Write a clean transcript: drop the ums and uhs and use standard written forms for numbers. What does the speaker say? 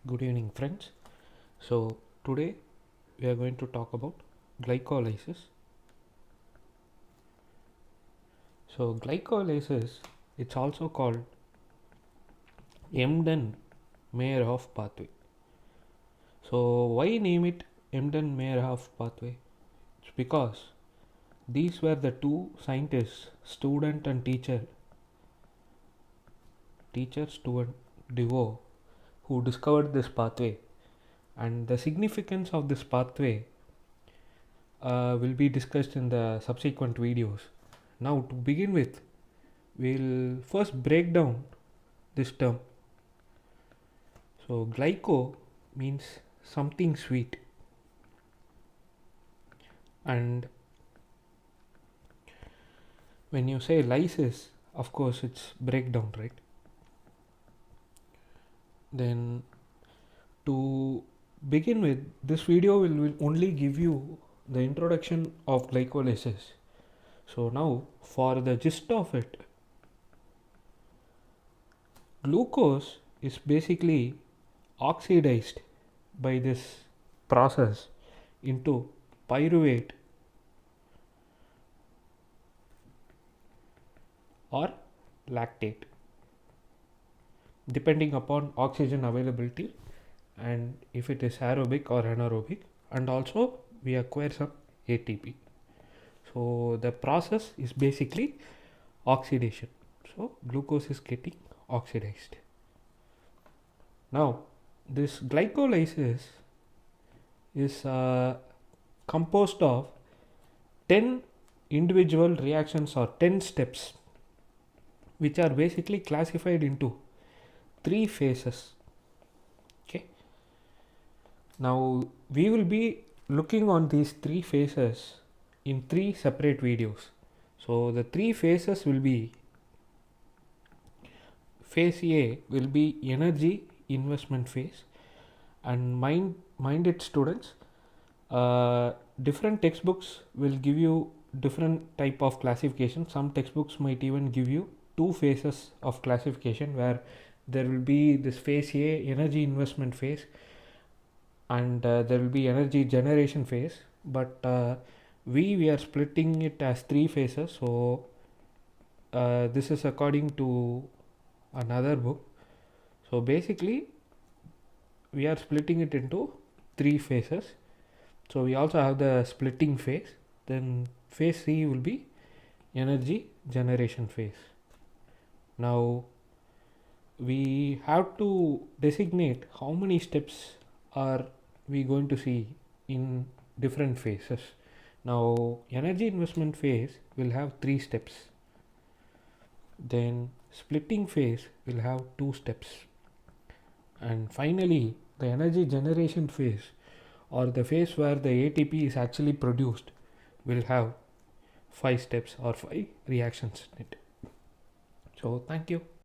Good evening, friends. So, today we are going to talk about glycolysis. So, glycolysis, it's also called Embden-Meyerhof pathway. So, why name it Embden-Meyerhof pathway? It's because these were the two scientists, student and teacher-student duo, who discovered this pathway. And the significance of this pathway will be discussed in the subsequent videos. Now, to begin with, we'll first break down this term. So, glyco means something sweet, and when you say lysis, of course, it's breakdown, right? Then, to begin with, this video will only give you the introduction of glycolysis. So, now for the gist of it, glucose is basically oxidized by this process into pyruvate or lactate, depending upon oxygen availability and if it is aerobic or anaerobic, and also we acquire some ATP. So the process is basically oxidation. So glucose is getting oxidized. Now this glycolysis is composed of 10 individual reactions or 10 steps, which are basically classified into 3 phases. Okay, now we will be looking on these 3 phases in 3 separate videos. So the 3 phases will be: phase A will be energy investment phase, and minded students, different textbooks will give you different type of classification. Some textbooks might even give you 2 phases of classification, where there will be this phase A, energy investment phase, and there will be energy generation phase. But we are splitting it as 3 phases. So this is according to another book. So basically we are splitting it into 3 phases. So we also have the splitting phase. Then phase C will be energy generation phase. Now we have to designate how many steps are we going to see in different phases. Now energy investment phase will have 3 steps. Then splitting phase will have 2 steps. And finally the energy generation phase, or the phase where the ATP is actually produced, will have 5 steps or 5 reactions in it. So thank you.